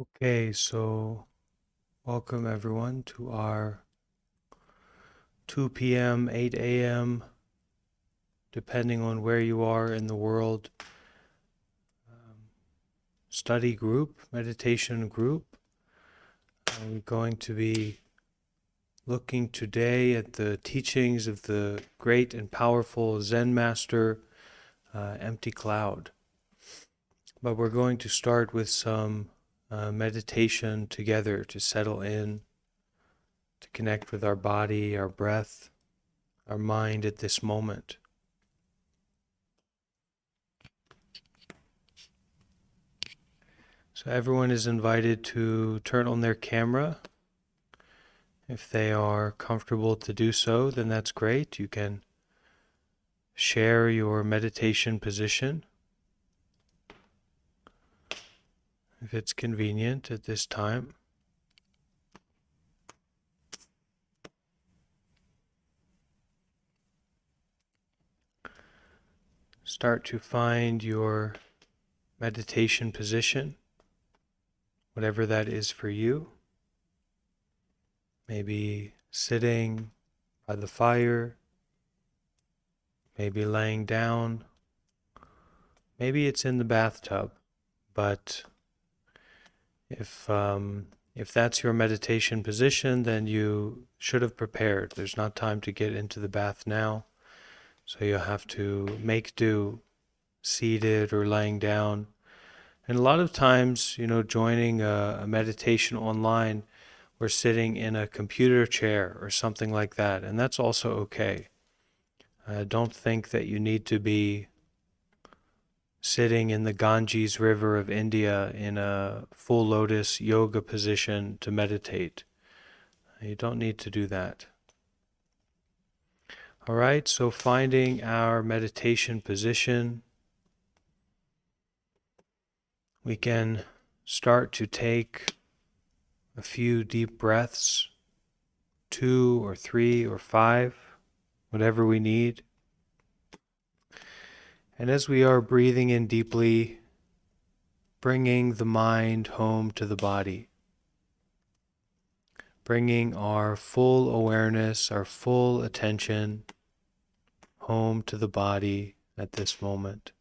Okay, so welcome everyone to our 2 p.m., 8 a.m., depending on where you are in the world, study group, meditation group. We're going to be looking today at the teachings of the great and powerful Zen master, Empty Cloud. But we're going to start with some meditation together to settle in, to connect with our body, our breath, our mind at this moment. So everyone is invited to turn on their camera. If they are comfortable to do so, then that's great. You can share your meditation position if it's convenient at this time. Start to find your meditation position, whatever that is for you. Maybe sitting by the fire, maybe laying down, maybe it's in the bathtub, but if that's your meditation position, then you should have prepared. There's not time to get into the bath now, so you'll have to make do, seated or laying down. And a lot of times, joining a meditation online, we're sitting in a computer chair or something like that, and that's also okay. Don't think that you need to be sitting in the Ganges River of India in a full lotus yoga position to meditate. You don't need to do that. All right, so finding our meditation position, we can start to take a few deep breaths, 2 or 3 or 5, whatever we need. And as we are breathing in deeply, bringing the mind home to the body, bringing our full awareness, our full attention home to the body at this moment.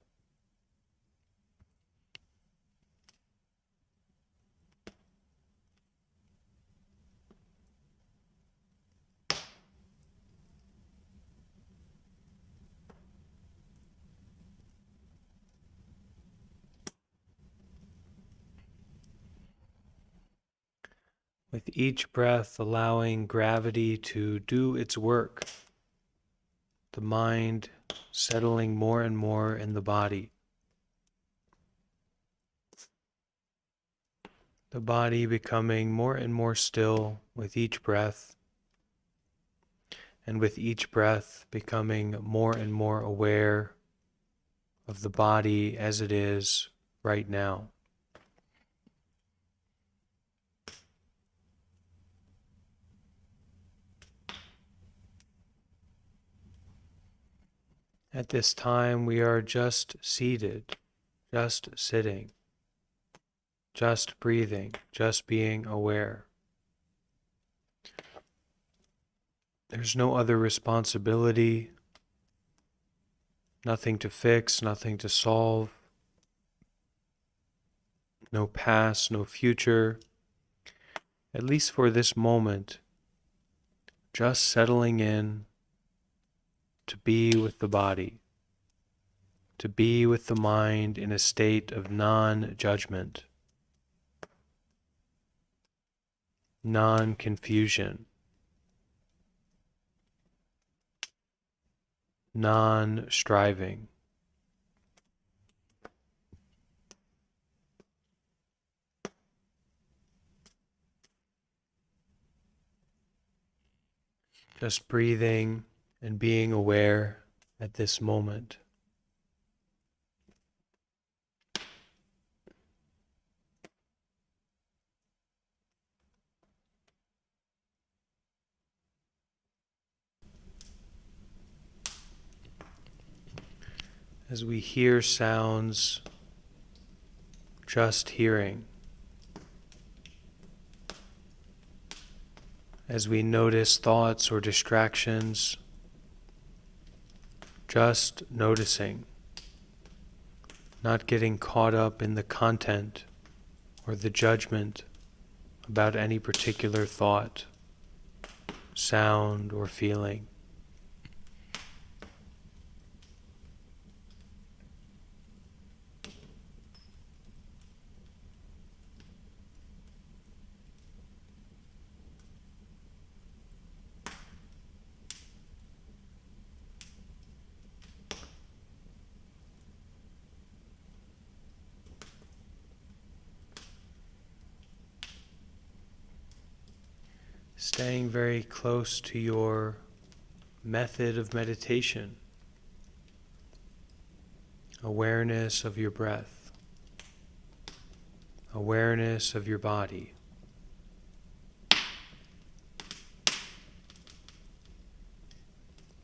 With each breath, allowing gravity to do its work, the mind settling more and more in the body. The body becoming more and more still with each breath, and with each breath becoming more and more aware of the body as it is right now. At this time, we are just seated, just sitting, just breathing, just being aware. There's no other responsibility, nothing to fix, nothing to solve, no past, no future. At least for this moment, just settling in to be with the body, to be with the mind in a state of non-judgment, non-confusion, non-striving. Just breathing and being aware at this moment. As we hear sounds, just hearing, as we notice thoughts or distractions, just noticing, not getting caught up in the content or the judgment about any particular thought, sound, or feeling. Staying very close to your method of meditation, awareness of your breath, awareness of your body.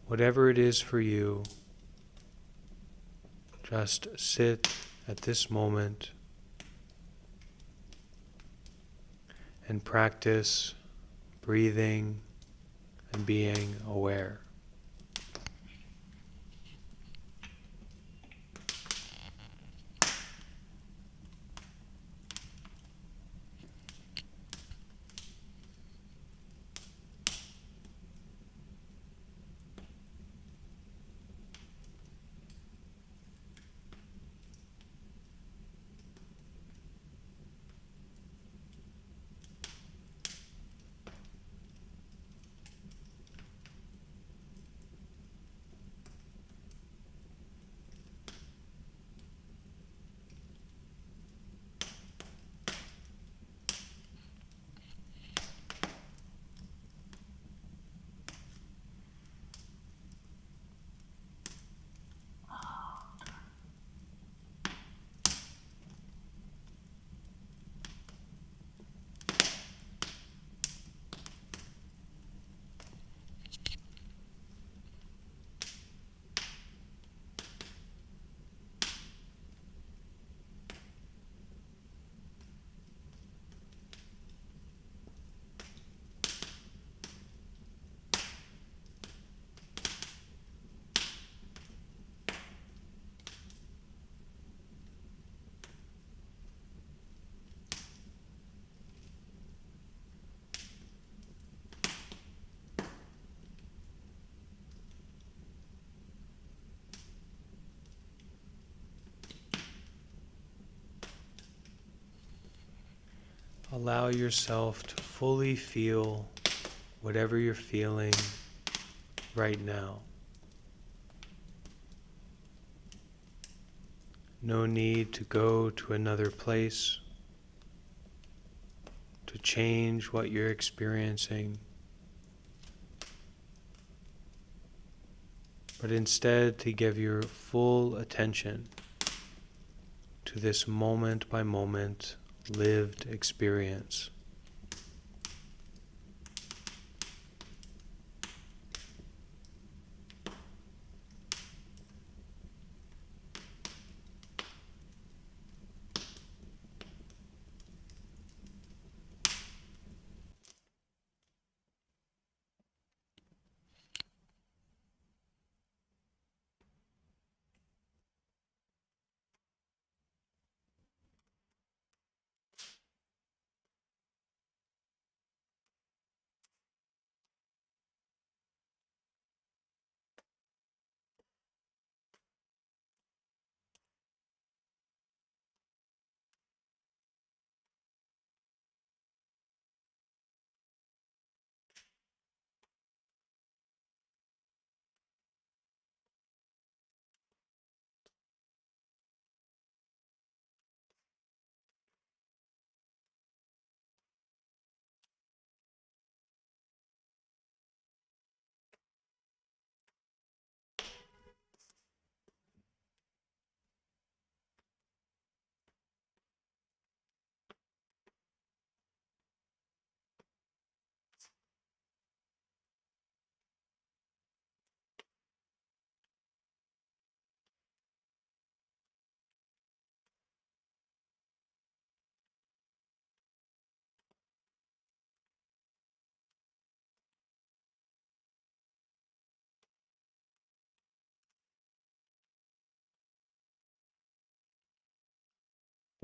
Whatever it is for you, just sit at this moment and practice breathing and being aware. Allow yourself to fully feel whatever you're feeling right now. No need to go to another place to change what you're experiencing, but instead to give your full attention to this moment by moment lived experience.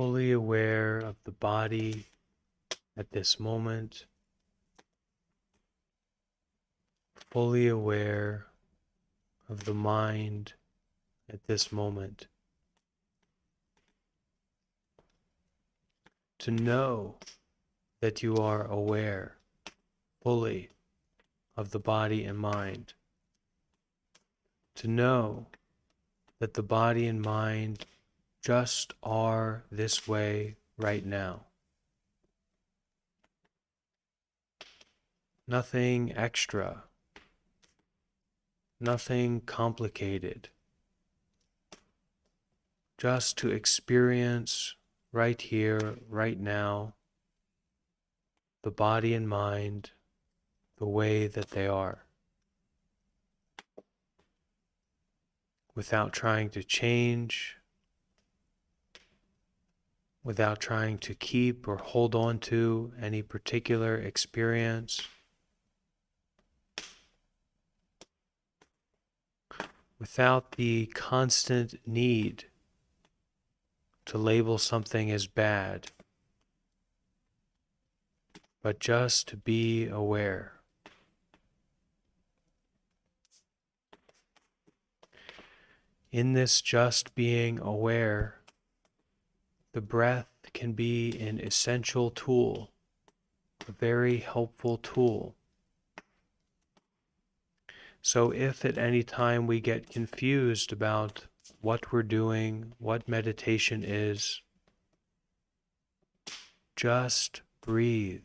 fully aware of the body at this moment, fully aware of the mind at this moment. To know that you are aware fully of the body and mind. To know that the body and mind just are this way right now. Nothing extra, nothing complicated. Just to experience right here, right now, the body and mind the way that they are, without trying to change, without trying to keep or hold on to any particular experience, without the constant need to label something as bad, but just to be aware. In this just being aware, the breath can be an essential tool, a very helpful tool. So if at any time we get confused about what we're doing, what meditation is, just breathe.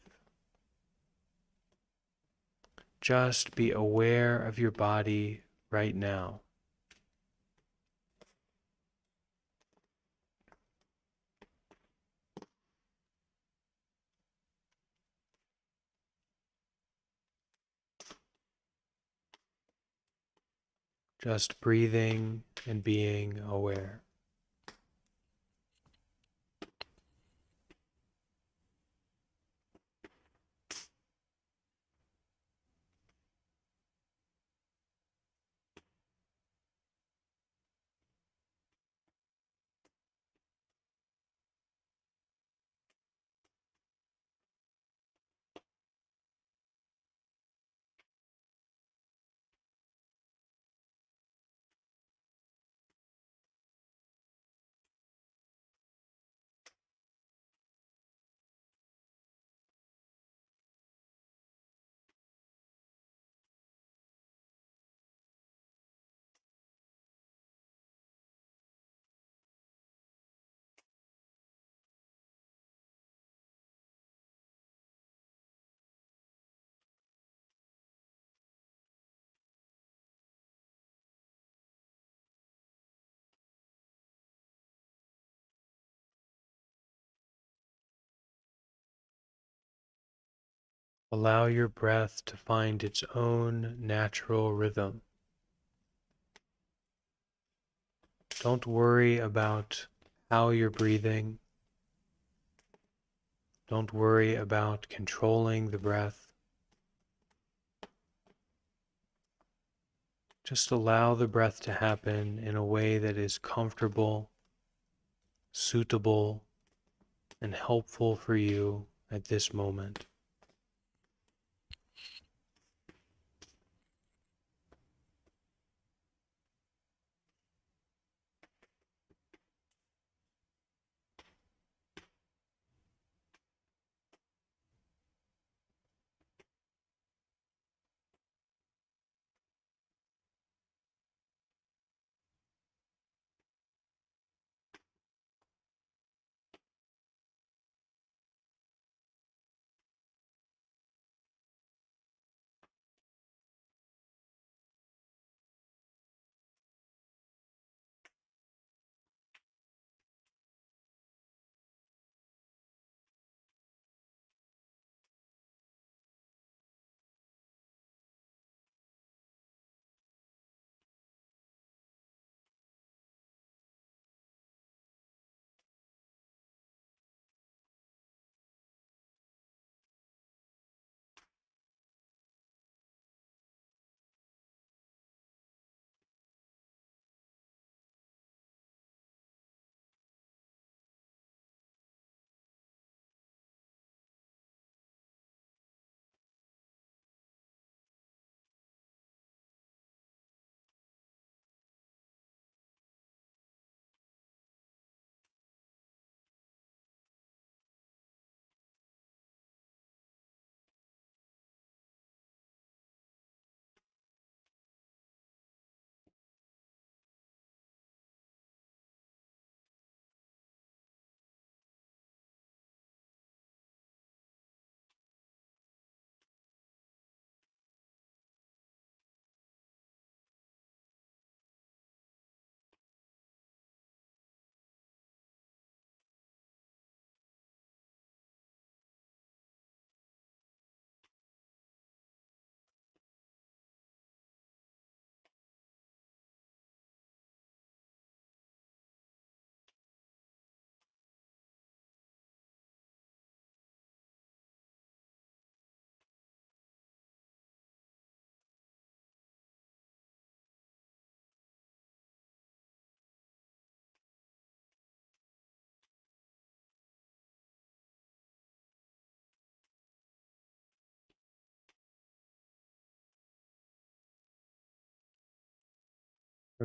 Just be aware of your body right now. Just breathing and being aware. Allow your breath to find its own natural rhythm. Don't worry about how you're breathing. Don't worry about controlling the breath. Just allow the breath to happen in a way that is comfortable, suitable, and helpful for you at this moment.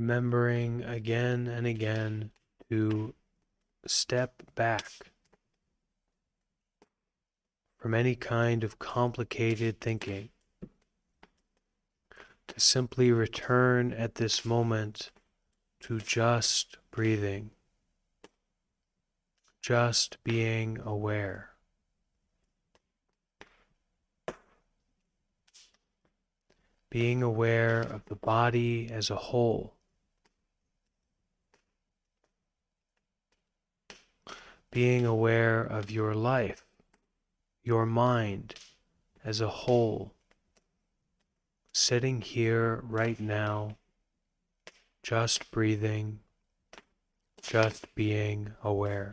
remembering again and again to step back from any kind of complicated thinking, to simply return at this moment to just breathing, just being aware. Being aware of the body as a whole. Being aware of your life, your mind as a whole. Sitting here right now, just breathing, just being aware.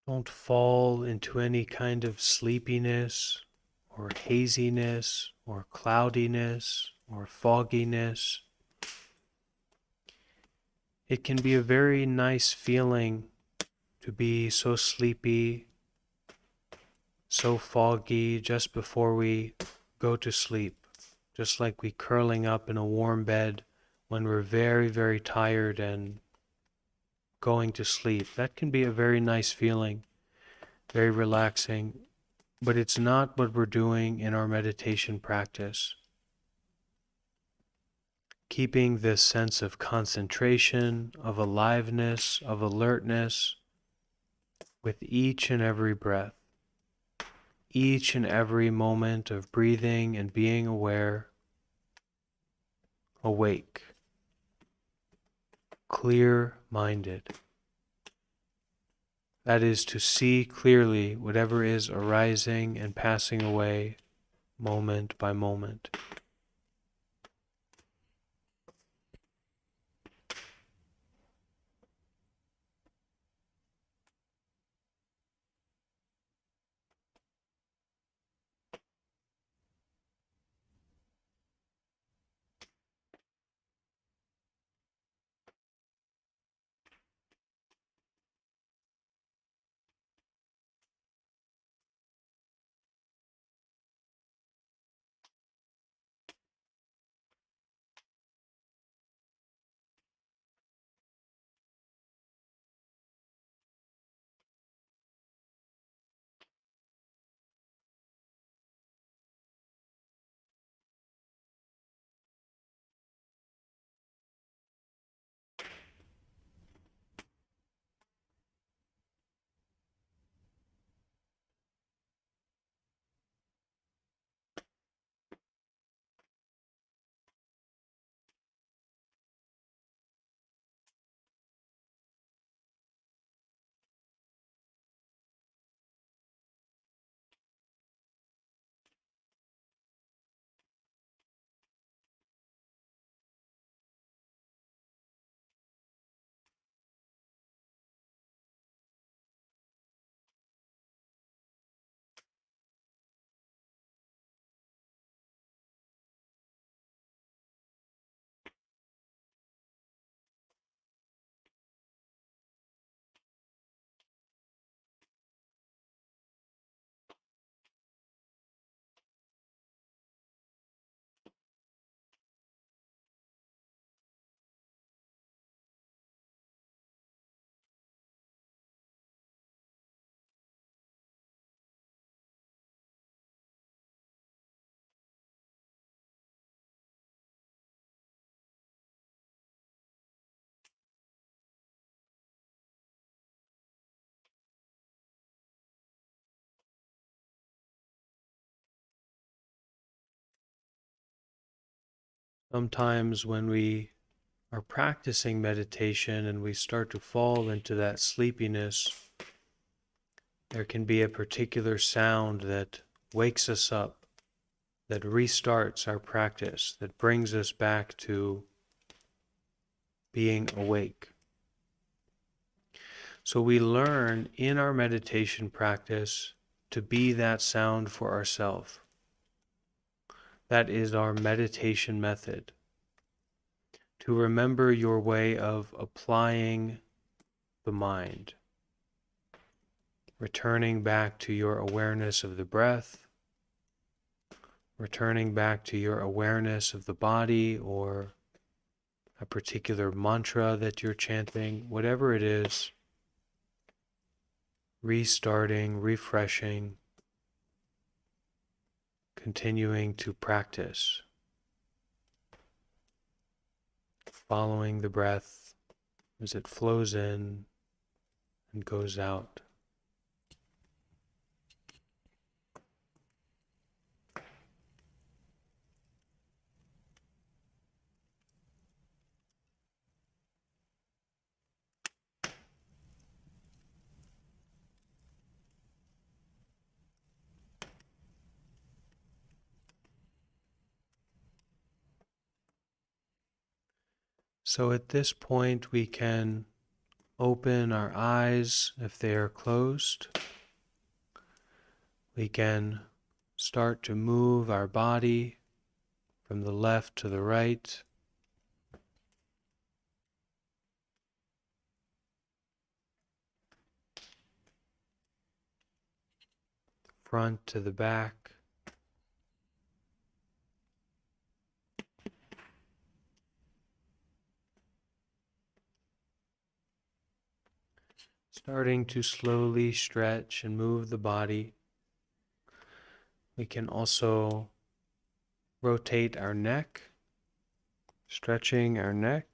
Don't fall into any kind of sleepiness or haziness or cloudiness or fogginess. It can be a very nice feeling to be so sleepy, so foggy just before we go to sleep, just like we curling up in a warm bed when we're very, very tired and going to sleep. That can be a very nice feeling, very relaxing, but it's not what we're doing in our meditation practice. Keeping this sense of concentration, of aliveness, of alertness with each and every breath, each and every moment of breathing and being aware, awake, clear-minded. That is to see clearly whatever is arising and passing away moment by moment. Sometimes when we are practicing meditation and we start to fall into that sleepiness, there can be a particular sound that wakes us up, that restarts our practice, that brings us back to being awake. So we learn in our meditation practice to be that sound for ourselves. That is our meditation method. To remember your way of applying the mind, returning back to your awareness of the breath, returning back to your awareness of the body or a particular mantra that you're chanting, whatever it is, restarting, refreshing, continuing to practice, following the breath as it flows in and goes out. So at this point, we can open our eyes if they are closed. We can start to move our body from the left to the right. Front to the back. Starting to slowly stretch and move the body. We can also rotate our neck, stretching our neck.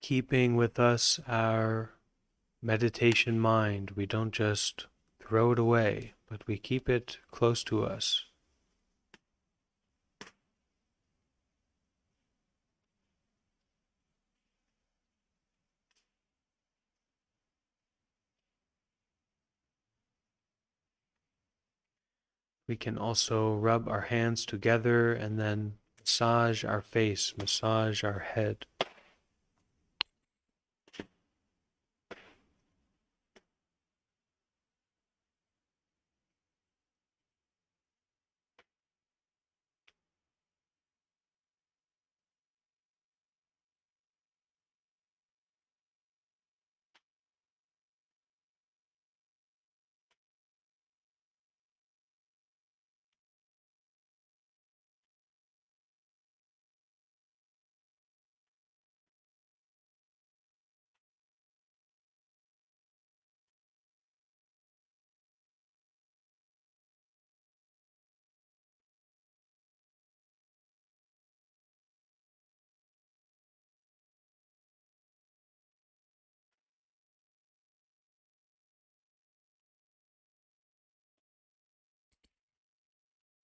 Keeping with us our meditation mind. We don't just throw it away, but we keep it close to us. We can also rub our hands together and then massage our face, massage our head.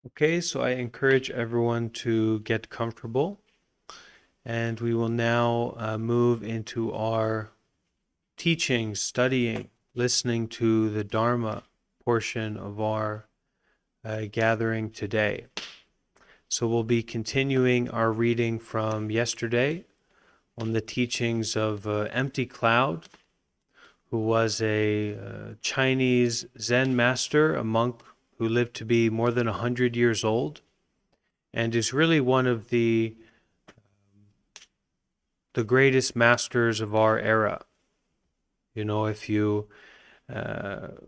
Okay, so I encourage everyone to get comfortable, and we will now move into our teaching, studying, listening to the Dharma portion of our gathering today. So we'll be continuing our reading from yesterday on the teachings of Empty Cloud, who was a Chinese Zen master, a monk who lived to be more than 100 years old, and is really one of the greatest masters of our era. You know, if you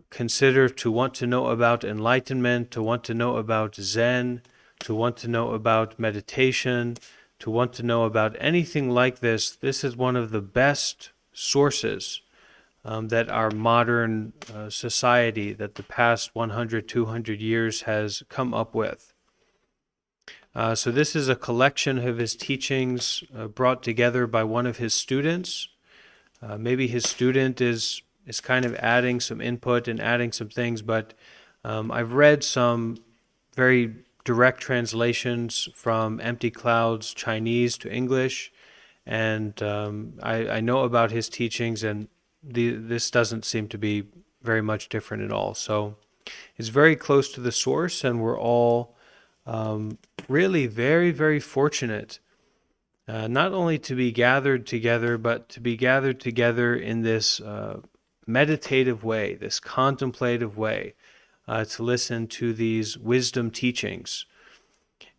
consider to want to know about enlightenment, to want to know about Zen, to want to know about meditation, to want to know about anything like this, this is one of the best sources that our modern society, that the past 100, 200 years has come up with. So this is a collection of his teachings brought together by one of his students. Maybe his student is kind of adding some input and adding some things, but I've read some very direct translations from Empty Cloud's Chinese to English, and I know about his teachings, and this doesn't seem to be very much different at all. So it's very close to the source, and we're all really very, very fortunate not only to be gathered together, but to be gathered together in this meditative way, this contemplative way, to listen to these wisdom teachings.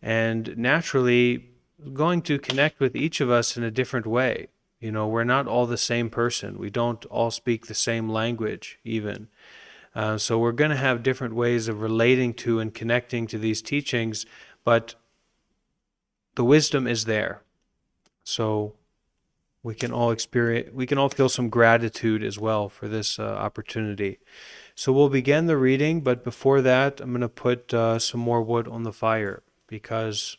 And naturally, going to connect with each of us in a different way. You know, we're not all the same person. We don't all speak the same language, even. So we're going to have different ways of relating to and connecting to these teachings, but the wisdom is there. So we can all feel some gratitude as well for this opportunity. So we'll begin the reading, but before that, I'm going to put some more wood on the fire because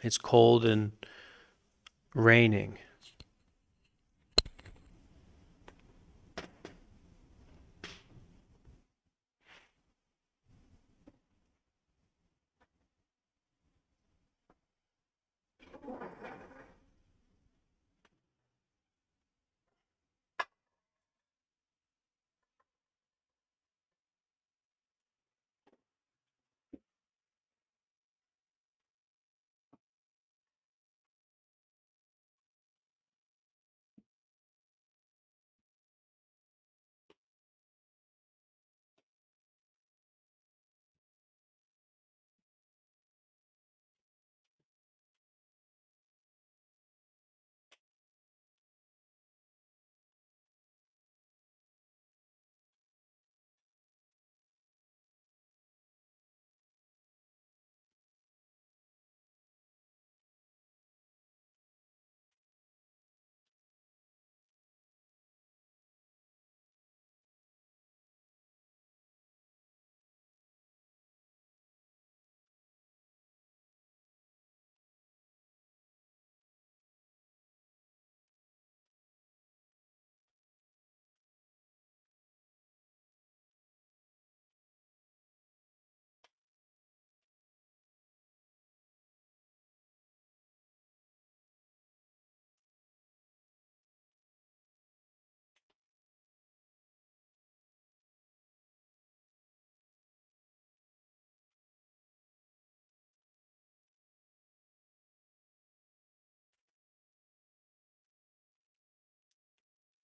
it's cold and raining.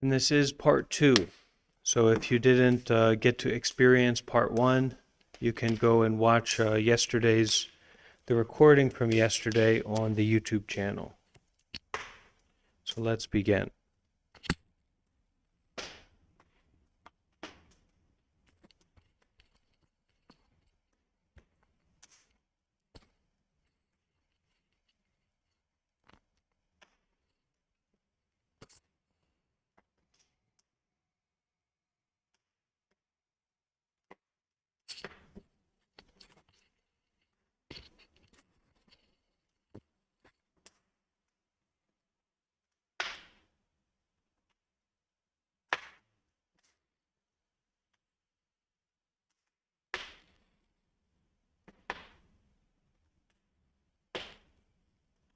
And this is part 2. So if you didn't get to experience part 1, you can go and watch the recording from yesterday on the YouTube channel. So let's begin.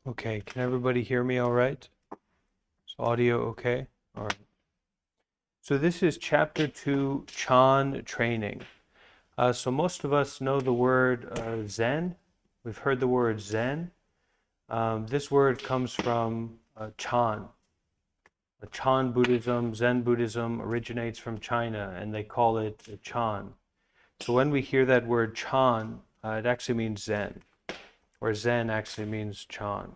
Okay, can everybody hear me all right? Is audio okay? All right. So this is chapter 2, Chan training. So most of us know the word Zen. We've heard the word Zen. This word comes from Chan. Chan Buddhism, Zen Buddhism originates from China, and they call it Chan. So when we hear that word Chan, it actually means Zen, or Zen actually means Chan.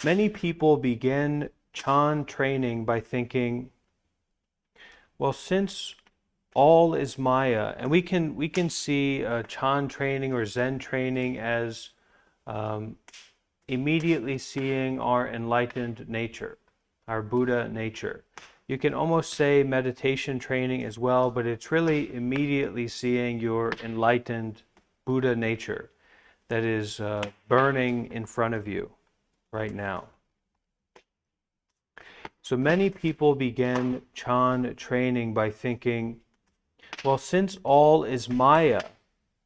Many people begin Chan training by thinking, well, since all is Maya, and we can see Chan training or Zen training as immediately seeing our enlightened nature. our Buddha nature. You can almost say meditation training as well, but it's really immediately seeing your enlightened Buddha nature that is burning in front of you right now. So many people begin Chan training by thinking, well, since all is Maya,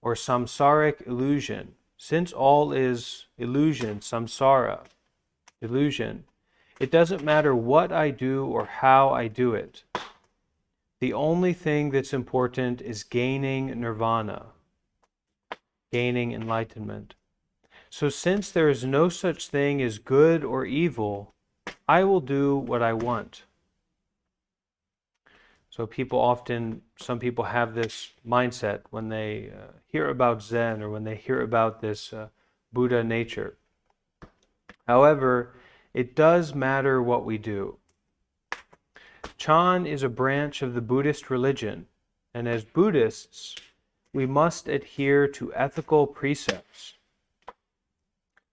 or samsaric illusion, since all is illusion, samsara, illusion, it doesn't matter what I do or how I do it. The only thing that's important is gaining nirvana, gaining enlightenment. So since there is no such thing as good or evil, I will do what I want. So some people have this mindset when they hear about Zen or when they hear about this Buddha nature. However, it does matter what we do. Chan is a branch of the Buddhist religion, and as Buddhists, we must adhere to ethical precepts.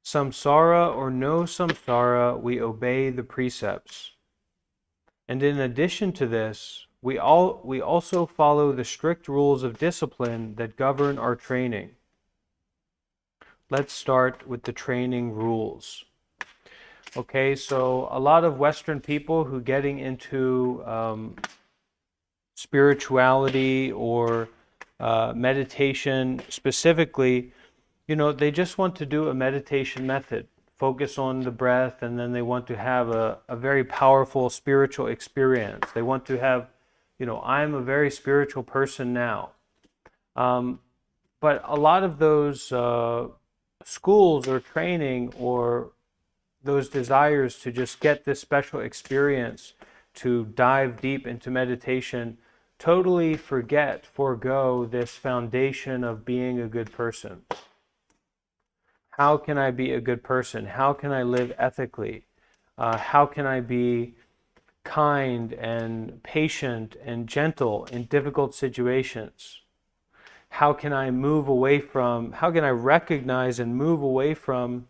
Samsara or no samsara, we obey the precepts. And in addition to this, we also follow the strict rules of discipline that govern our training. Let's start with the training rules. Okay, so a lot of Western people who getting into spirituality or meditation specifically, they just want to do a meditation method, focus on the breath, and then they want to have a very powerful spiritual experience. They want to have, I'm a very spiritual person now. But a lot of those schools or training or those desires to just get this special experience, to dive deep into meditation, totally forego this foundation of being a good person. How can I be a good person? How can I live ethically? How can I be kind and patient and gentle in difficult situations? How can I recognize and move away from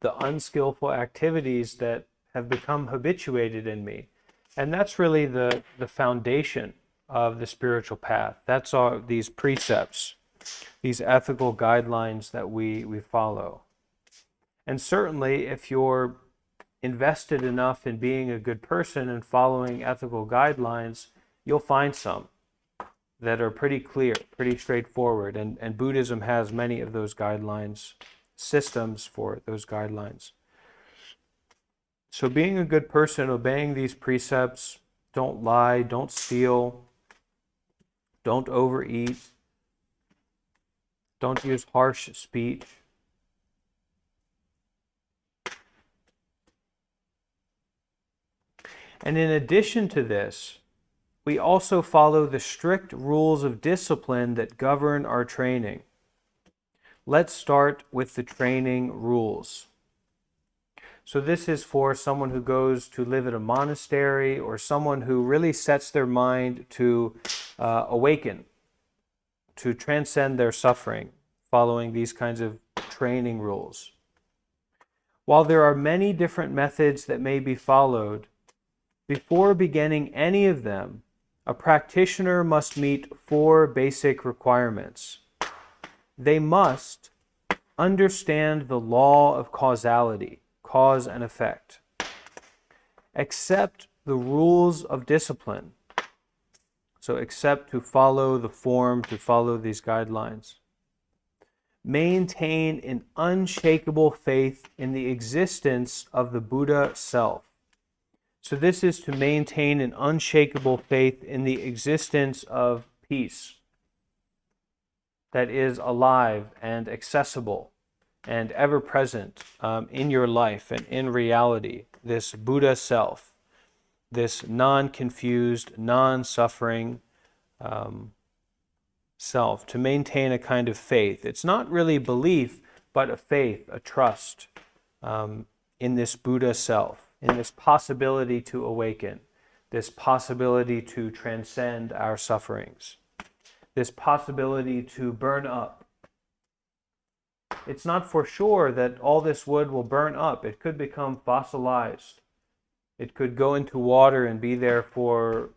the unskillful activities that have become habituated in me? And that's really the foundation of the spiritual path. That's all these precepts, these ethical guidelines that we follow. And certainly if you're invested enough in being a good person and following ethical guidelines, you'll find some that are pretty clear, pretty straightforward. And Buddhism has many of those guidelines, systems for those guidelines. So being a good person, obeying these precepts, don't lie, don't steal, don't overeat, don't use harsh speech. And in addition to this, we also follow the strict rules of discipline that govern our training. Let's start with the training rules. So this is for someone who goes to live at a monastery or someone who really sets their mind to awaken, to transcend their suffering, following these kinds of training rules. While there are many different methods that may be followed, before beginning any of them, a practitioner must meet 4 basic requirements. They must understand the law of causality, cause and effect, accept the rules of discipline, so accept to follow the form, to follow these guidelines, maintain an unshakable faith in the existence of the Buddha self. So this is to maintain an unshakable faith in the existence of peace that is alive and accessible and ever present in your life and in reality, this Buddha self, this non-confused, non-suffering self, to maintain a kind of faith. It's not really belief, but a faith, a trust in this Buddha self, in this possibility to awaken, this possibility to transcend our sufferings, this possibility to burn up. It's not for sure that all this wood will burn up. It could become fossilized. It could go into water and be there for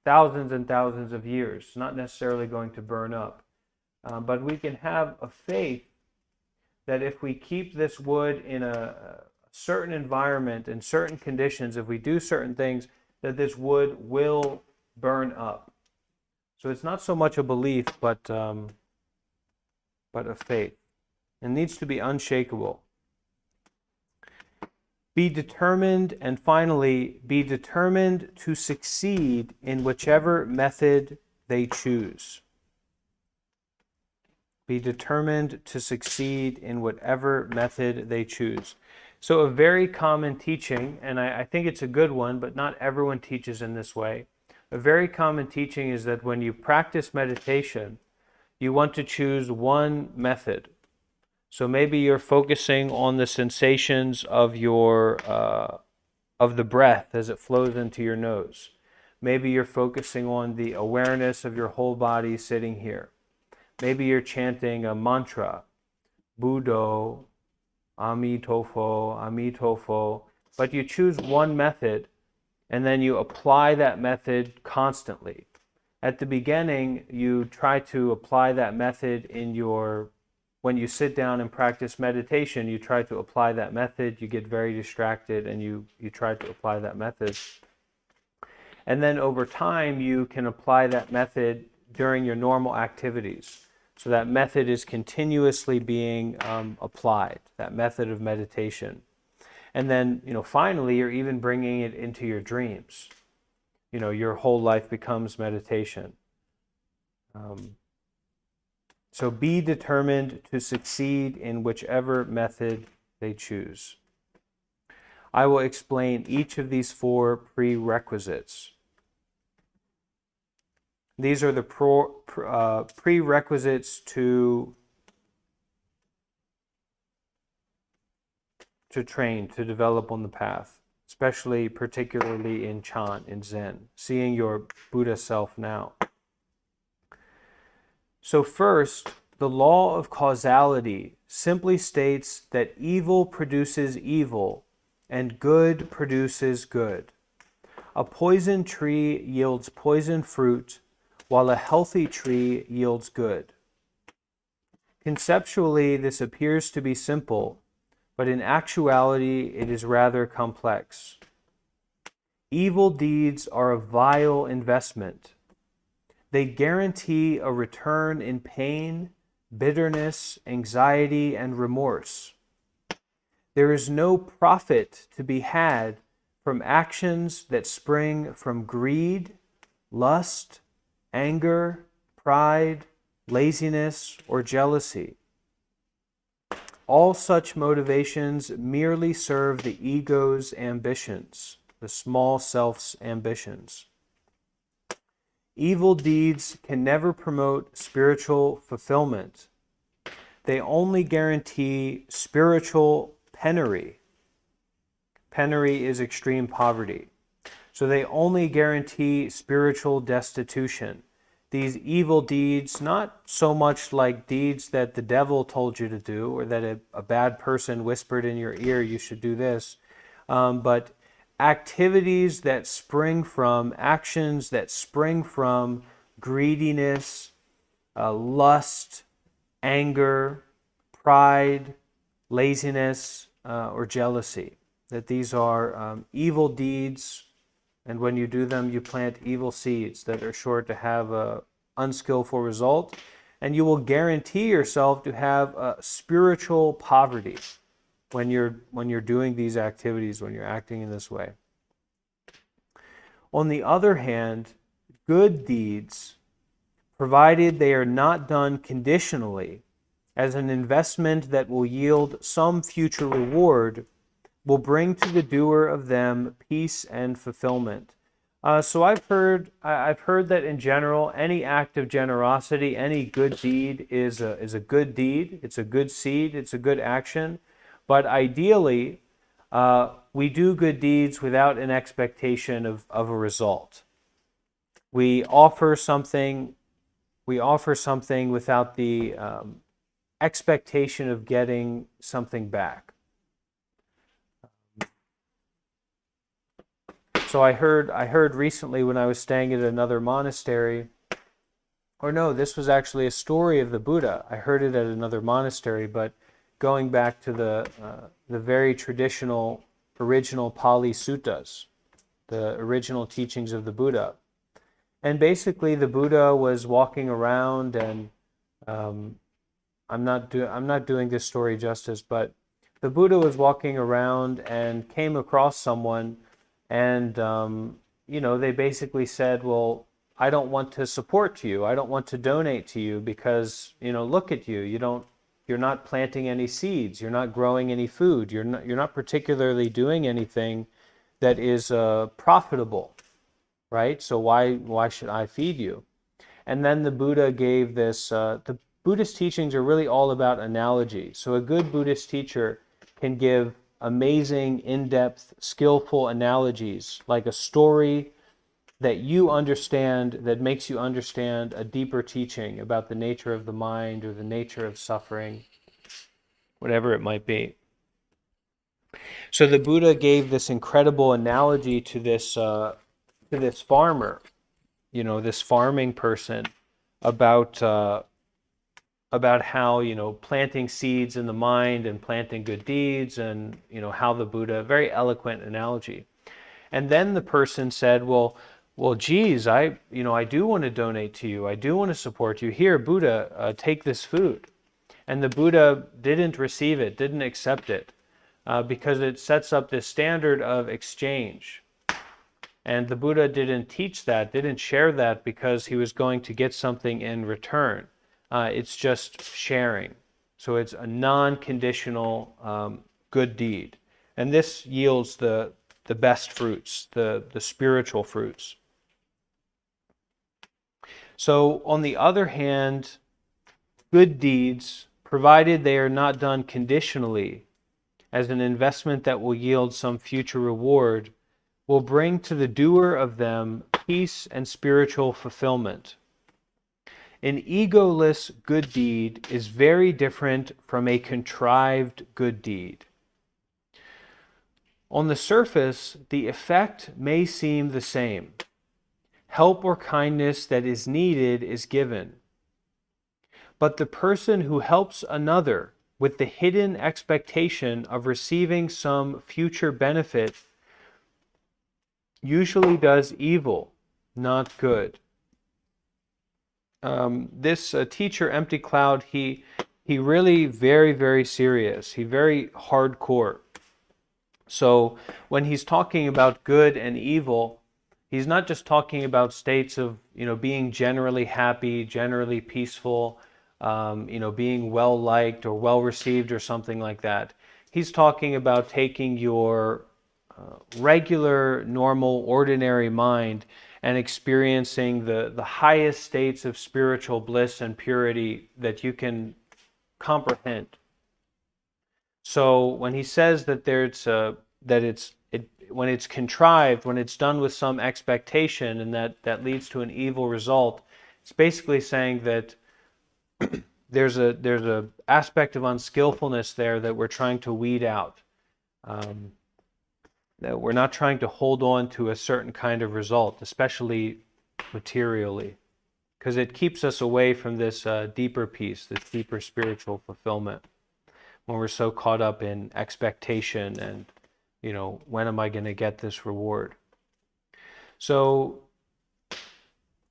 thousands and thousands of years, not necessarily going to burn up. But we can have a faith that if we keep this wood in a certain environment, in certain conditions, if we do certain things, that this wood will burn up. So it's not so much a belief, but a faith. It needs to be unshakable. Be determined, and finally, be determined to succeed in whichever method they choose. Be determined to succeed in whatever method they choose. So a very common teaching, and I think it's a good one, but not everyone teaches in this way. A very common teaching is that when you practice meditation, you want to choose one method. So maybe you're focusing on the sensations of your of the breath as it flows into your nose. Maybe you're focusing on the awareness of your whole body sitting here. Maybe you're chanting a mantra, Buddho, Amitofo, Amitofo, but you choose one method and then you apply that method constantly. At the beginning, you try to apply that method when you sit down and practice meditation, you try to apply that method, you get very distracted and you try to apply that method. And then over time, you can apply that method during your normal activities. So that method is continuously being applied, that method of meditation. And then, finally, you're even bringing it into your dreams. Your whole life becomes meditation. So be determined to succeed in whichever method they choose. I will explain each of these 4 prerequisites. These are the prerequisites to train, to develop on the path, particularly in Chan, in Zen, seeing your Buddha self now. So first, the law of causality simply states that evil produces evil and good produces good. A poison tree yields poison fruit, while a healthy tree yields good. Conceptually, this appears to be simple, but in actuality, it is rather complex. Evil deeds are a vile investment. They guarantee a return in pain, bitterness, anxiety, and remorse. There is no profit to be had from actions that spring from greed, lust, anger, pride, laziness, or jealousy. All such motivations merely serve the ego's ambitions, the small self's ambitions. Evil deeds can never promote spiritual fulfillment. They only guarantee spiritual penury. Penury is extreme poverty. So they only guarantee spiritual destitution. These evil deeds, not so much like deeds that the devil told you to do or that a bad person whispered in your ear, you should do this, but activities that spring from, actions that spring from greediness, lust, anger, pride, laziness, or jealousy. That these are evil deeds, and when you do them, you plant evil seeds that are sure to have an unskillful result, and you will guarantee yourself to have a spiritual poverty when you're doing these activities, when you're acting in this way. On the other hand, good deeds, provided they are not done conditionally, as an investment that will yield some future reward, will bring to the doer of them peace and fulfillment. So I've heard that in general, any act of generosity, any good deed is a good deed. It's a good seed. It's a good action. But ideally, we do good deeds without an expectation of a result. We offer something without the expectation of getting something back. So I heard recently when I was staying at another monastery, or no, this was actually a story of the Buddha. I heard it at another monastery, but going back to the very traditional original Pali Suttas, the original teachings of the Buddha. And basically the Buddha was walking around, and I'm not doing this story justice, but the Buddha was walking around and came across someone, and they basically said, well, I don't want to support you. I don't want to donate to you because, look at you. You're not planting any seeds. You're not growing any food. You're not particularly doing anything that is profitable, right? So why should I feed you? And then the Buddha gave this. The Buddhist teachings are really all about analogy. So a good Buddhist teacher can give amazing, in-depth, skillful analogies, like a story that you understand, that makes you understand a deeper teaching about the nature of the mind or the nature of suffering, whatever it might be. So the Buddha gave this incredible analogy to this farmer, this farming person, about how planting seeds in the mind and planting good deeds, and how the Buddha, very eloquent analogy. And then the person said, well, geez, I do want to donate to you. I do want to support you. Here, Buddha, take this food. And the Buddha didn't receive it, didn't accept it, because it sets up this standard of exchange. And the Buddha didn't teach that, didn't share that because he was going to get something in return. It's just sharing. So it's a non-conditional good deed. And this yields the best fruits, the spiritual fruits. So on the other hand, good deeds, provided they are not done conditionally, as an investment that will yield some future reward, will bring to the doer of them peace and spiritual fulfillment. An egoless good deed is very different from a contrived good deed. On the surface, the effect may seem the same. Help or kindness that is needed is given. But the person who helps another with the hidden expectation of receiving some future benefit usually does evil, not good. This teacher, Empty Cloud, he really very, very serious. He very hardcore. So when he's talking about good and evil, he's not just talking about states of, being generally happy, generally peaceful, being well-liked or well-received or something like that. He's talking about taking your regular, normal, ordinary mind and experiencing the highest states of spiritual bliss and purity that you can comprehend. So when he says that when it's contrived, when it's done with some expectation, and that leads to an evil result, it's basically saying that there's a aspect of unskillfulness there that we're trying to weed out. That we're not trying to hold on to a certain kind of result, especially materially, because it keeps us away from this deeper peace, this deeper spiritual fulfillment, when we're so caught up in expectation and, when am I going to get this reward? So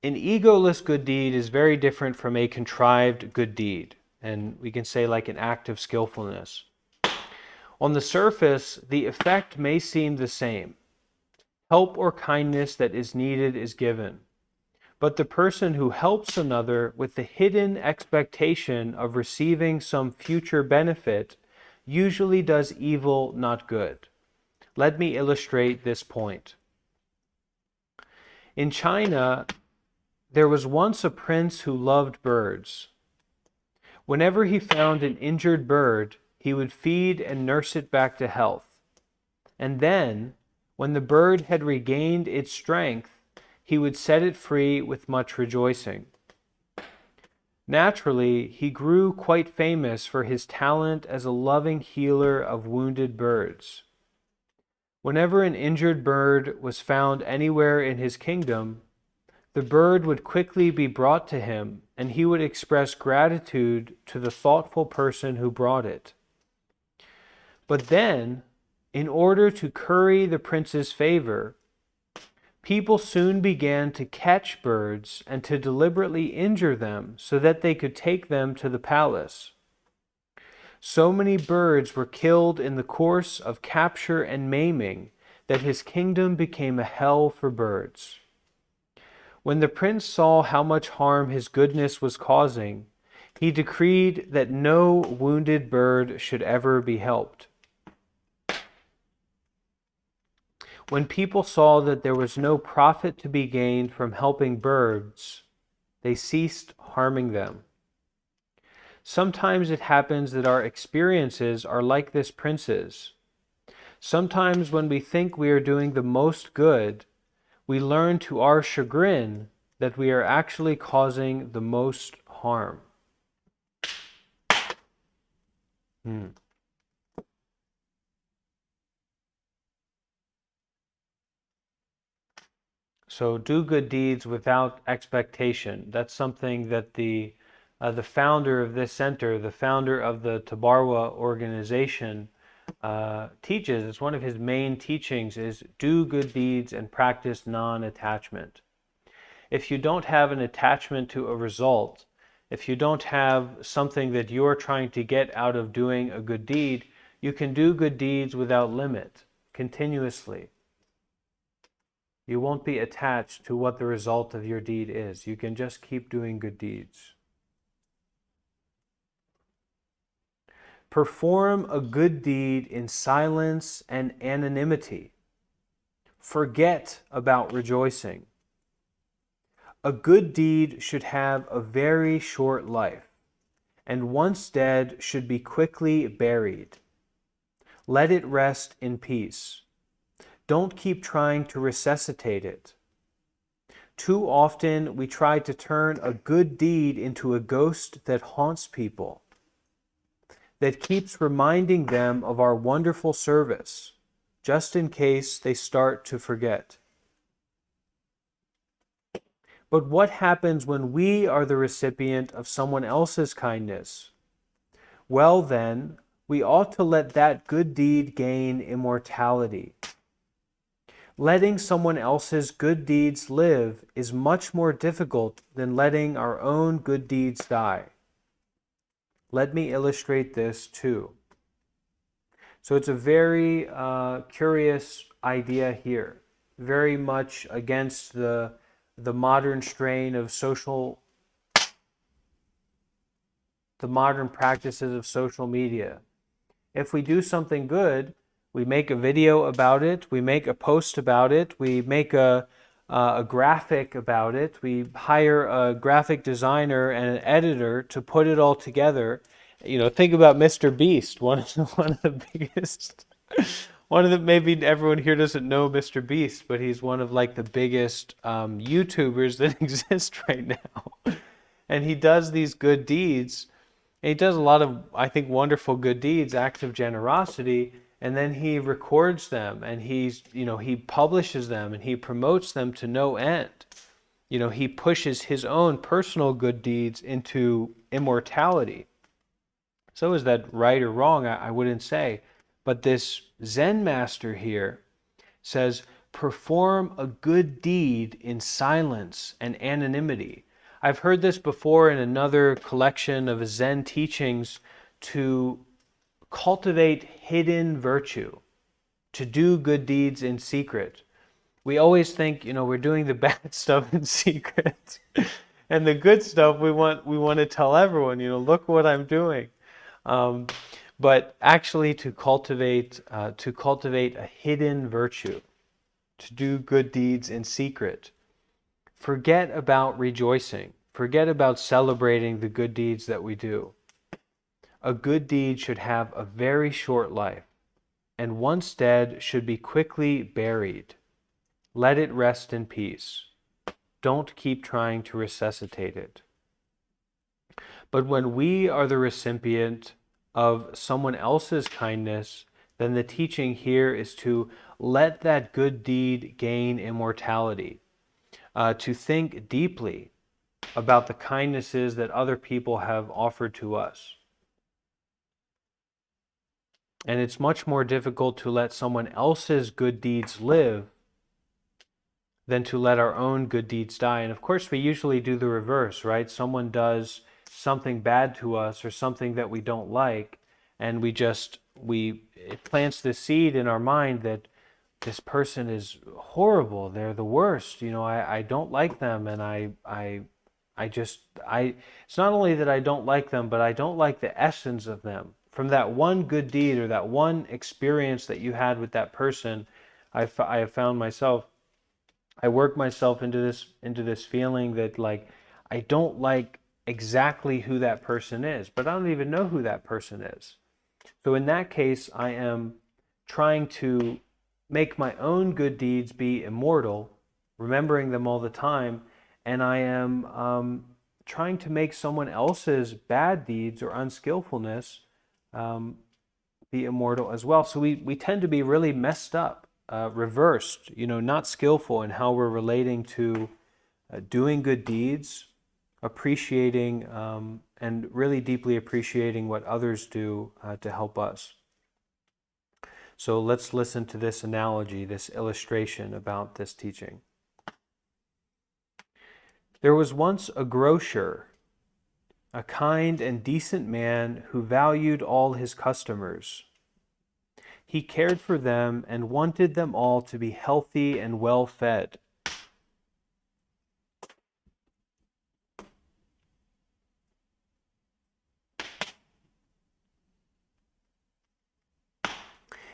an egoless good deed is very different from a contrived good deed, and we can say like an act of skillfulness. On the surface, the effect may seem the same. Help or kindness that is needed is given. But the person who helps another with the hidden expectation of receiving some future benefit usually does evil, not good. Let me illustrate this point. In China, there was once a prince who loved birds. Whenever he found an injured bird, he would feed and nurse it back to health. And then, when the bird had regained its strength, he would set it free with much rejoicing. Naturally, he grew quite famous for his talent as a loving healer of wounded birds. Whenever an injured bird was found anywhere in his kingdom, the bird would quickly be brought to him, and he would express gratitude to the thoughtful person who brought it. But then, in order to curry the prince's favor, people soon began to catch birds and to deliberately injure them so that they could take them to the palace. So many birds were killed in the course of capture and maiming that his kingdom became a hell for birds. When the prince saw how much harm his goodness was causing, he decreed that no wounded bird should ever be helped. When people saw that there was no profit to be gained from helping birds, they ceased harming them. Sometimes it happens that our experiences are like this prince's. Sometimes when we think we are doing the most good, we learn to our chagrin that we are actually causing the most harm. So do good deeds without expectation. That's something that the founder of this center, the founder of the Tabarwa organization, teaches. It's one of his main teachings is do good deeds and practice non-attachment. If you don't have an attachment to a result, if you don't have something that you're trying to get out of doing a good deed, you can do good deeds without limit, continuously. You won't be attached to what the result of your deed is. You can just keep doing good deeds. Perform a good deed in silence and anonymity. Forget about rejoicing. A good deed should have a very short life, and once dead should be quickly buried. Let it rest in peace. Don't keep trying to resuscitate it. Too often we try to turn a good deed into a ghost that haunts people, that keeps reminding them of our wonderful service, just in case they start to forget. But what happens when we are the recipient of someone else's kindness? Well then, we ought to let that good deed gain immortality. Letting someone else's good deeds live is much more difficult than letting our own good deeds die. Let me illustrate this too. So it's a very curious idea here, very much against the modern strain of the modern practices of social media. If we do something good, we make a video about it, we make a post about it, we make a graphic about it, we hire a graphic designer and an editor to put it all together. You know, think about Mr. Beast, one of the biggest, maybe everyone here doesn't know Mr. Beast, but he's one of like the biggest YouTubers that exist right now. And he does these good deeds, and he does a lot of, I think, wonderful good deeds, acts of generosity, and then he records them, and he publishes them, and he promotes them to no end. You know, he pushes his own personal good deeds into immortality. So is that right or wrong? I wouldn't say. But this Zen master here says, perform a good deed in silence and anonymity. I've heard this before in another collection of Zen teachings, to cultivate hidden virtue, to do good deeds in secret. We always think, we're doing the bad stuff in secret. And the good stuff we want to tell everyone, look what I'm doing. But actually to cultivate a hidden virtue, to do good deeds in secret. Forget about rejoicing. Forget about celebrating the good deeds that we do. A good deed should have a very short life, and once dead should be quickly buried. Let it rest in peace. Don't keep trying to resuscitate it. But when we are the recipient of someone else's kindness, then the teaching here is to let that good deed gain immortality, to think deeply about the kindnesses that other people have offered to us. And it's much more difficult to let someone else's good deeds live than to let our own good deeds die. And of course, we usually do the reverse, right? Someone does something bad to us or something that we don't like, and it plants this seed in our mind that this person is horrible, they're the worst, I don't like them, and it's not only that I don't like them, but I don't like the essence of them. From that one good deed or that one experience that you had with that person, I have found myself, I work myself into this feeling that, like, I don't like exactly who that person is, but I don't even know who that person is. So in that case, I am trying to make my own good deeds be immortal, remembering them all the time, and I am trying to make someone else's bad deeds or unskillfulness be immortal as well. So we tend to be really messed up, reversed, not skillful in how we're relating to doing good deeds, appreciating and really deeply appreciating what others do to help us. So let's listen to this analogy, this illustration about this teaching. There was once a grocer, a kind and decent man who valued all his customers. He cared for them and wanted them all to be healthy and well fed.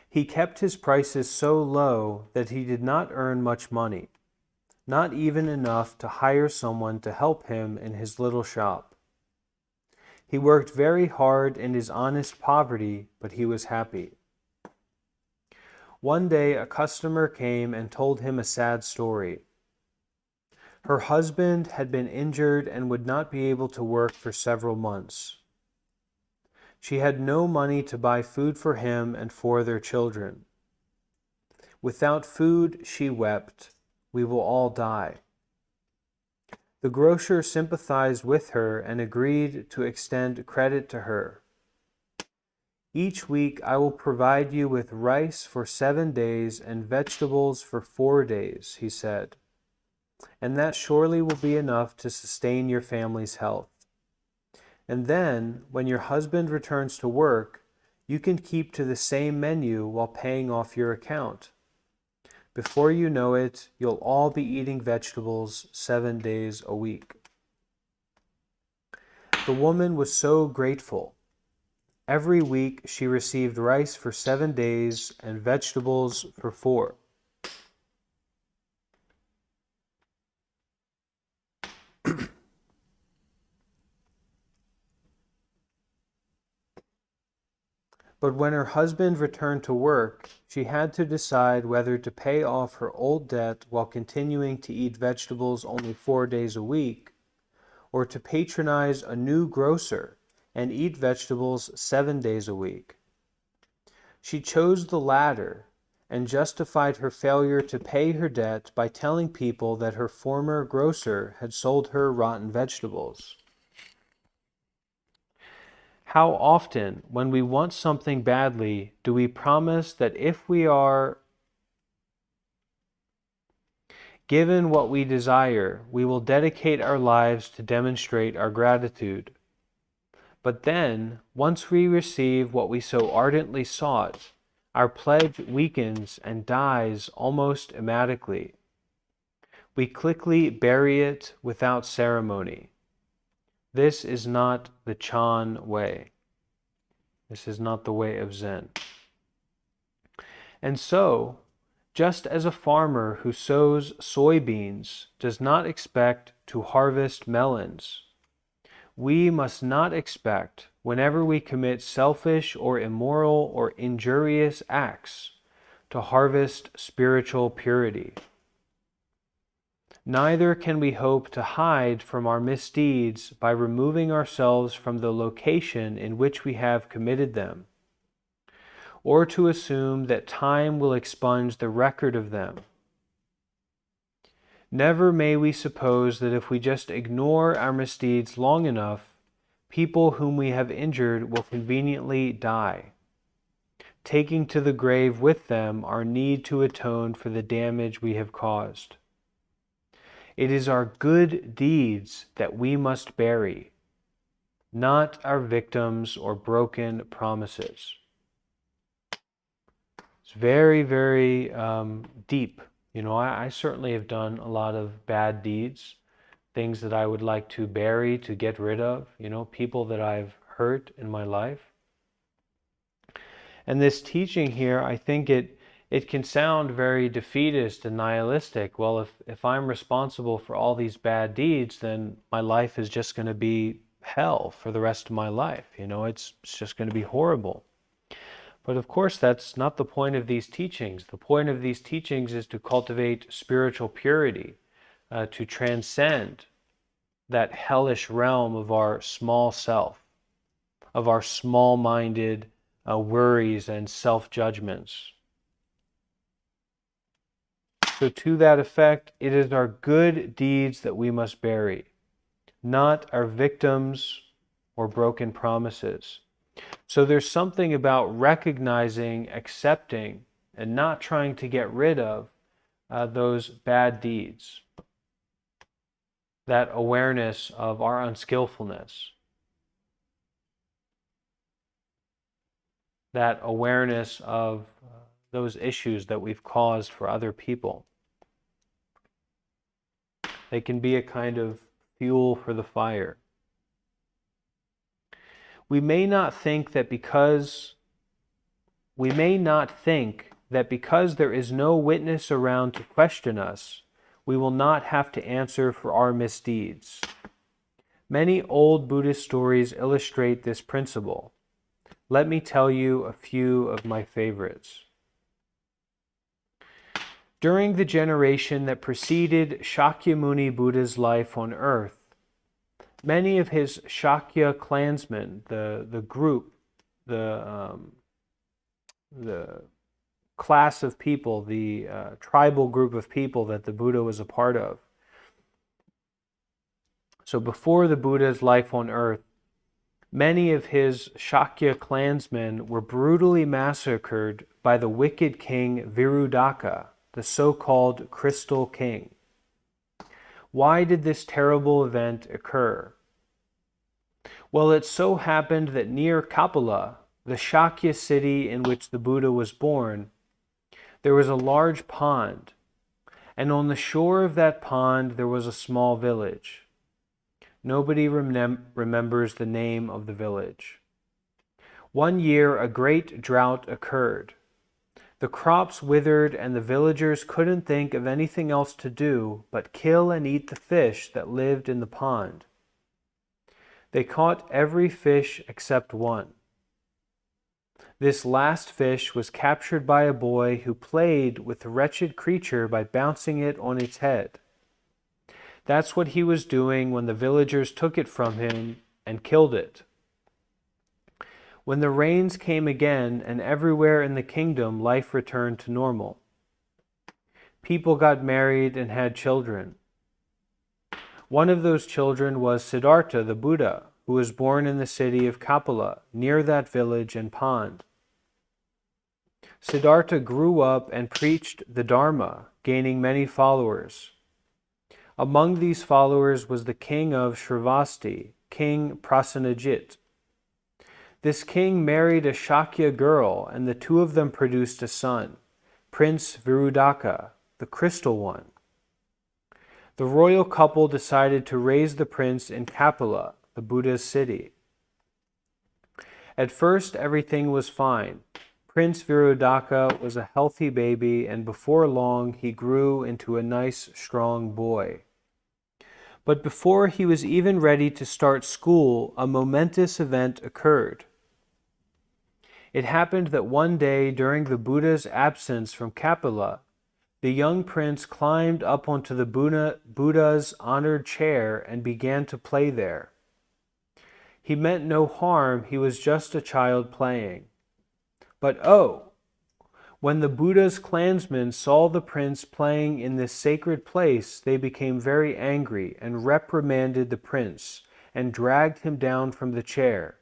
He kept his prices so low that he did not earn much money, not even enough to hire someone to help him in his little shop. He worked very hard in his honest poverty, but he was happy. One day a customer came and told him a sad story. Her husband had been injured and would not be able to work for several months. She had no money to buy food for him and for their children. Without food, she wept, we will all die. The grocer sympathized with her and agreed to extend credit to her. Each week I will provide you with rice for 7 days and vegetables for 4 days, he said, and that surely will be enough to sustain your family's health. And then, when your husband returns to work, you can keep to the same menu while paying off your account. Before you know it, you'll all be eating vegetables 7 days a week. The woman was so grateful. Every week she received rice for 7 days and vegetables for 4. But when her husband returned to work, she had to decide whether to pay off her old debt while continuing to eat vegetables only 4 days a week, or to patronize a new grocer and eat vegetables 7 days a week. She chose the latter and justified her failure to pay her debt by telling people that her former grocer had sold her rotten vegetables. How often, when we want something badly, do we promise that if we are given what we desire, we will dedicate our lives to demonstrate our gratitude? But then, once we receive what we so ardently sought, our pledge weakens and dies almost automatically. We quickly bury it without ceremony. This is not the Chan way. This is not the way of Zen. And so, just as a farmer who sows soybeans does not expect to harvest melons, we must not expect, whenever we commit selfish or immoral or injurious acts, to harvest spiritual purity. Neither can we hope to hide from our misdeeds by removing ourselves from the location in which we have committed them. or to assume that time will expunge the record of them. Never may we suppose that if we just ignore our misdeeds long enough, people whom we have injured will conveniently die, taking to the grave with them our need to atone for the damage we have caused. It is our good deeds that we must bury, not our victims or broken promises. It's very, very deep. You know, I certainly have done a lot of bad deeds, things that I would like to bury, to get rid of, you know, people that I've hurt in my life. And this teaching here, I think it can sound very defeatist and nihilistic. Well, if I'm responsible for all these bad deeds, then my life is just going to be hell for the rest of my life. You know, it's just going to be horrible. But of course, that's not the point of these teachings. The point of these teachings is to cultivate spiritual purity, to transcend that hellish realm of our small self, of our small-minded worries and self-judgments. So to that effect, it is our good deeds that we must bury, not our victims or broken promises. So there's something about recognizing, accepting, and not trying to get rid of those bad deeds. That awareness of our unskillfulness. That awareness of those issues that we've caused for other people. They can be a kind of fuel for the fire. We may not think that because there is no witness around to question us, we will not have to answer for our misdeeds. Many old Buddhist stories illustrate this principle. Let me tell you a few of my favorites. During the generation that preceded Shakyamuni Buddha's life on earth, many of his Shakya clansmen, the group, the class of people, the tribal group of people that the Buddha was a part of. So before the Buddha's life on earth, many of his Shakya clansmen were brutally massacred by the wicked king Virudaka, the so-called Crystal King. Why did this terrible event occur? Well, it so happened that near Kapila, the Shakya city in which the Buddha was born, there was a large pond, and on the shore of that pond there was a small village. Nobody remembers the name of the village. One year a great drought occurred. The crops withered and the villagers couldn't think of anything else to do but kill and eat the fish that lived in the pond. They caught every fish except one. This last fish was captured by a boy who played with the wretched creature by bouncing it on its head. That's what he was doing when the villagers took it from him and killed it. When the rains came again and everywhere in the kingdom life returned to normal. People got married and had children. One of those children was Siddhartha the Buddha, who was born in the city of Kapila, near that village and pond. Siddhartha grew up and preached the Dharma, gaining many followers. Among these followers was the king of Shravasti, King Prasenajit. This king married a Shakya girl, and the two of them produced a son, Prince Virudaka, the crystal one. The royal couple decided to raise the prince in Kapila, the Buddha's city. At first, everything was fine. Prince Virudaka was a healthy baby, and before long he grew into a nice, strong boy. But before he was even ready to start school, a momentous event occurred. It happened that one day during the Buddha's absence from Kapila, the young prince climbed up onto the Buddha's honored chair and began to play there. He meant no harm, he was just a child playing. But oh, when the Buddha's clansmen saw the prince playing in this sacred place, they became very angry and reprimanded the prince and dragged him down from the chair,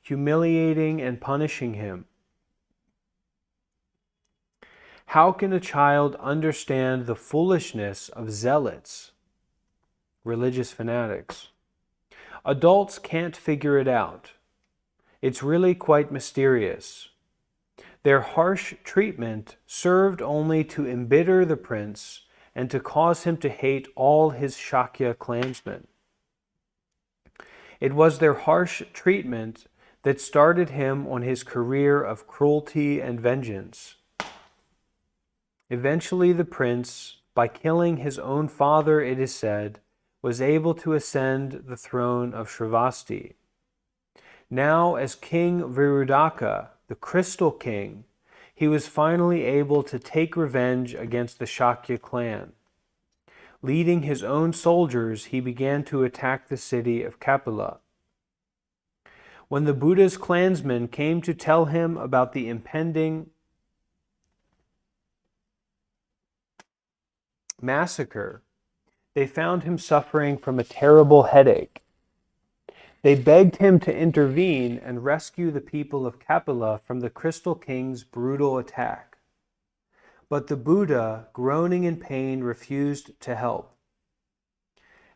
humiliating and punishing him. How can a child understand the foolishness of zealots, religious fanatics? Adults can't figure it out. It's really quite mysterious. Their harsh treatment served only to embitter the prince and to cause him to hate all his Shakya clansmen. It was their harsh treatment that started him on his career of cruelty and vengeance. Eventually the prince, by killing his own father, it is said, was able to ascend the throne of Shravasti. Now, as King Virudaka, the Crystal King, he was finally able to take revenge against the Shakya clan. Leading his own soldiers, he began to attack the city of Kapila. When the Buddha's clansmen came to tell him about the impending massacre, they found him suffering from a terrible headache. They begged him to intervene and rescue the people of Kapila from the Crystal King's brutal attack. But the Buddha, groaning in pain, refused to help.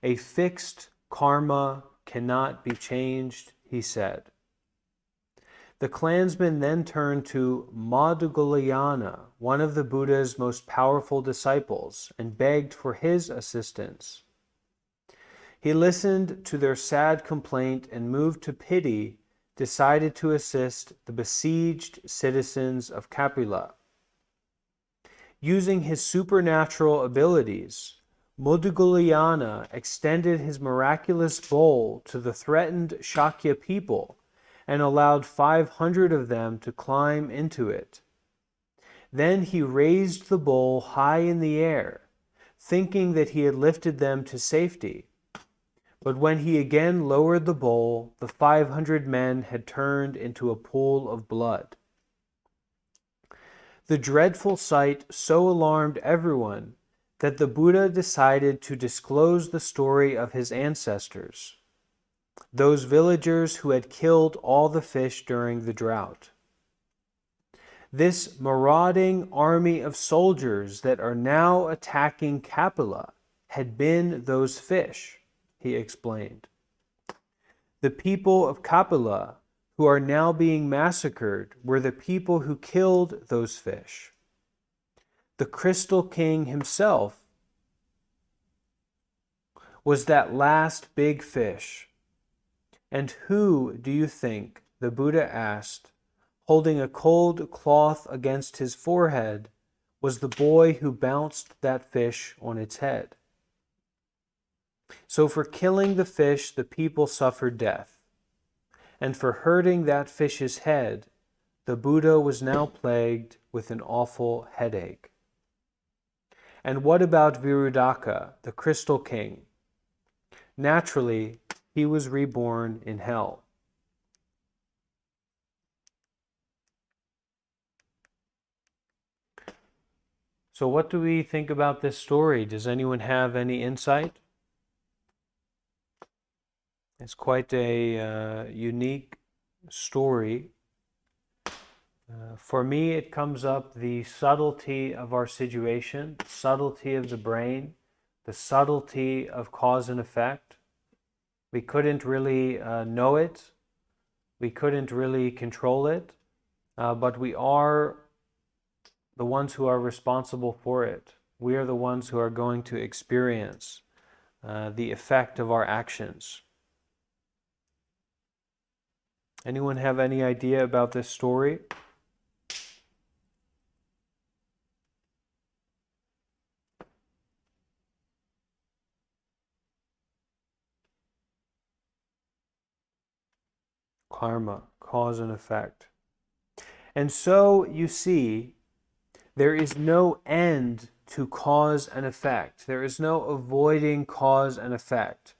A fixed karma cannot be changed, he said. The clansmen then turned to Madhugalyana, one of the Buddha's most powerful disciples, and begged for his assistance. He listened to their sad complaint and, moved to pity, decided to assist the besieged citizens of Kapila. Using his supernatural abilities, Madhugalyana extended his miraculous bowl to the threatened Shakya people and allowed 500 of them to climb into it. Then he raised the bowl high in the air, thinking that he had lifted them to safety. But when he again lowered the bowl, the 500 men had turned into a pool of blood. The dreadful sight so alarmed everyone that the Buddha decided to disclose the story of his ancestors, those villagers who had killed all the fish during the drought. This marauding army of soldiers that are now attacking Kapila had been those fish, he explained. The people of Kapila who are now being massacred were the people who killed those fish. The Crystal King himself was that last big fish. And who, do you think, the Buddha asked, holding a cold cloth against his forehead, was the boy who bounced that fish on its head? So for killing the fish, the people suffered death. And for hurting that fish's head, the Buddha was now plagued with an awful headache. And what about Virudaka, the Crystal King? Naturally, he was reborn in hell. So what do we think about this story? Does anyone have any insight? It's quite a unique story. For me, it comes up the subtlety of our situation, the subtlety of the brain, the subtlety of cause and effect. We couldn't really know it. We couldn't really control it. But we are the ones who are responsible for it. We are the ones who are going to experience the effect of our actions. Anyone have any idea about this story? Karma, cause and effect. And so you see, there is no end to cause and effect. There is no avoiding cause and effect.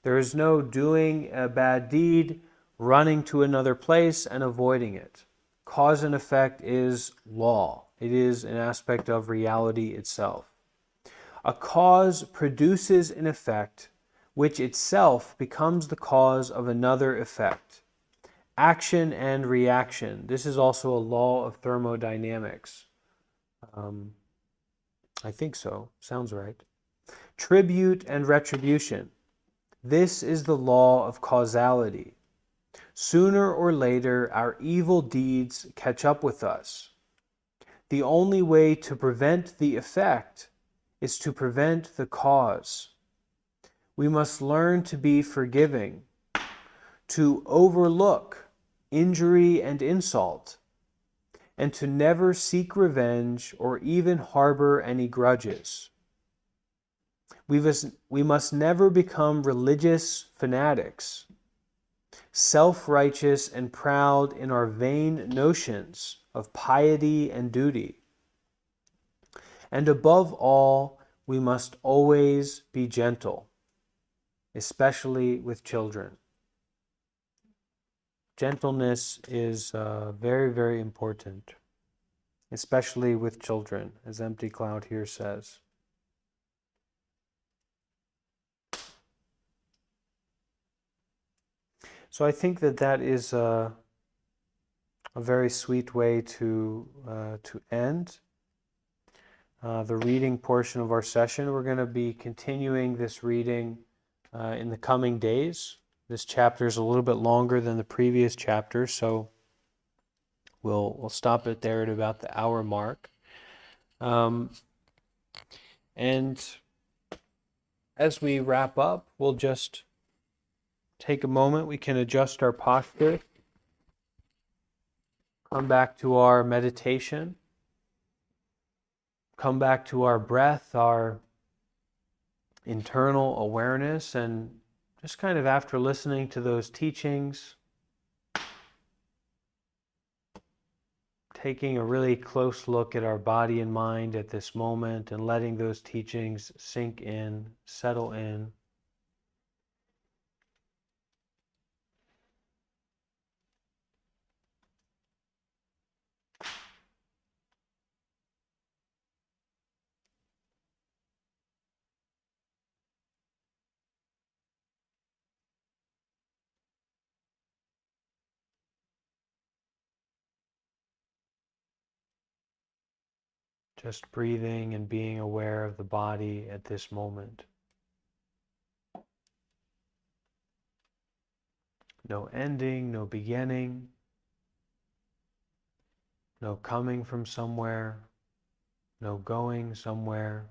There is no doing a bad deed, running to another place and avoiding it. cause and effect is law. It is an aspect of reality itself. A cause produces an effect which itself becomes the cause of another effect. Action and reaction. This is also a law of thermodynamics. I think so. Sounds right. Tribute and retribution. This is the law of causality. Sooner or later, our evil deeds catch up with us. The only way to prevent the effect is to prevent the cause. We must learn to be forgiving, to overlook injury and insult, and to never seek revenge or even harbor any grudges. We must never become religious fanatics, self-righteous and proud in our vain notions of piety and duty. And above all, we must always be gentle, especially with children. Gentleness is very, very important, especially with children, as Empty Cloud here says. So I think that that is a very sweet way to end the reading portion of our session. We're going to be continuing this reading in the coming days. This chapter is a little bit longer than the previous chapter, so we'll stop it there at about the hour mark. And as we wrap up, we'll just take a moment. We can adjust our posture, come back to our meditation, come back to our breath, our internal awareness, and just kind of after listening to those teachings, taking a really close look at our body and mind at this moment and letting those teachings sink in, settle in. Just breathing and being aware of the body at this moment. No ending, no beginning, no coming from somewhere, no going somewhere.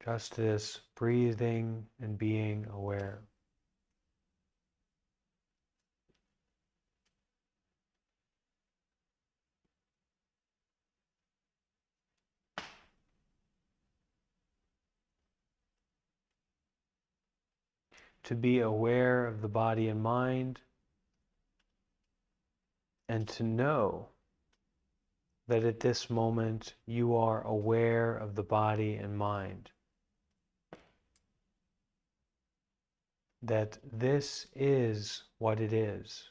Just this breathing and being aware. To be aware of the body and mind, and to know that at this moment you are aware of the body and mind. That this is what it is.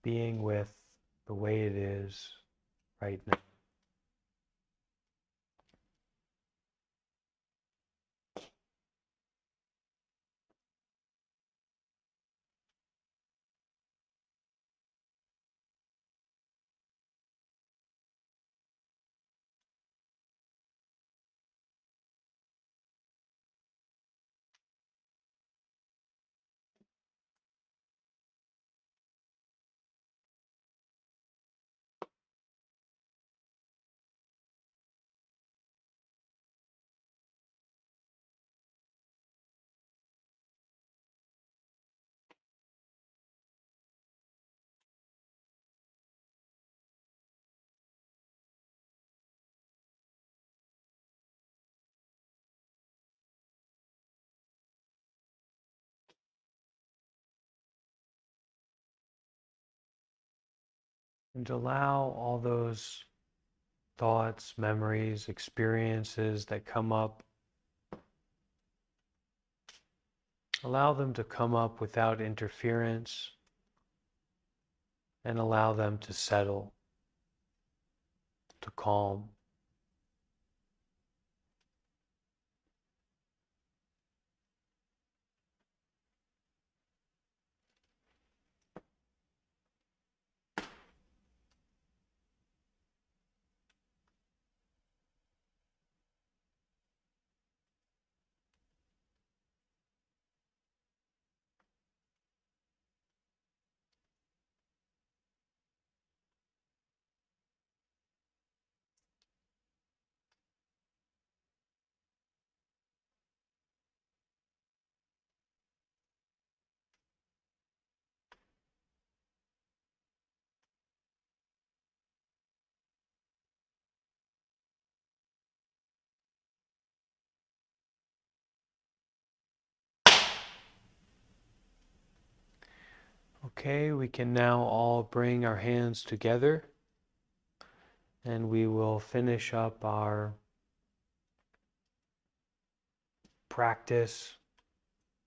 Being with the way it is right now. And allow all those thoughts, memories, experiences that come up, allow them to come up without interference, and allow them to settle, to calm. Okay, we can now all bring our hands together and we will finish up our practice,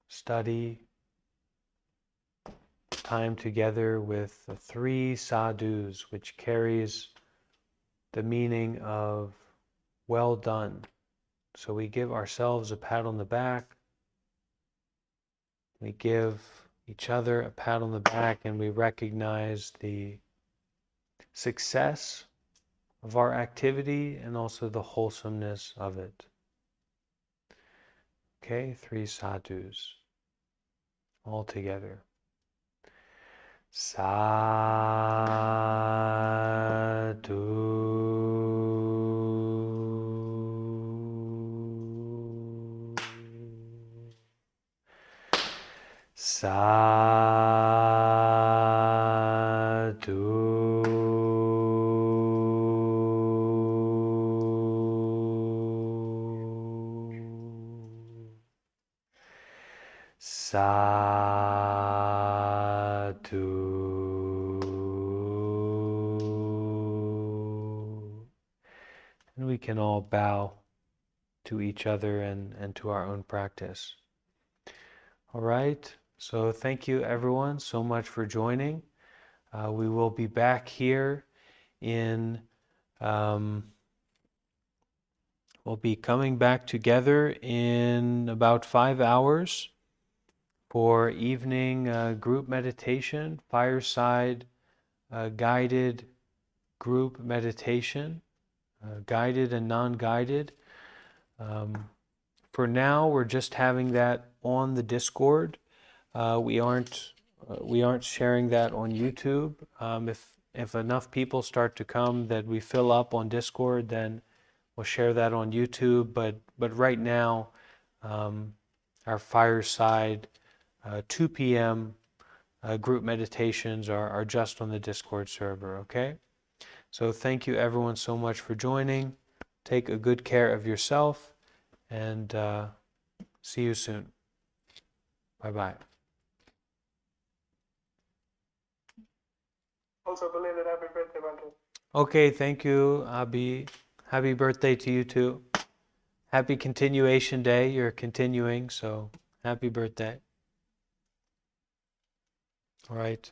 study, time together with the 3 sadhus, which carries the meaning of well done. So we give ourselves a pat on the back, we give each other a pat on the back, and we recognize the success of our activity and also the wholesomeness of it. Okay, 3 sadhus all together. Sadhu. Sadhu. And we can all bow to each other and to our own practice. All right, so thank you everyone so much for joining. We will be back here we'll be coming back together in about 5 hours for evening group meditation, fireside guided group meditation, guided and non-guided. For now, we're just having that on the Discord. We aren't sharing that on YouTube. If enough people start to come that we fill up on Discord, then we'll share that on YouTube. But right now, our fireside 2 p.m. Group meditations are just on the Discord server. Okay. So thank you everyone so much for joining. Take a good care of yourself, and see you soon. Bye-bye. Also belated happy birthday, Bante. Okay, thank you, Abi. Happy birthday to you too. Happy continuation day. You're continuing, so happy birthday. All right.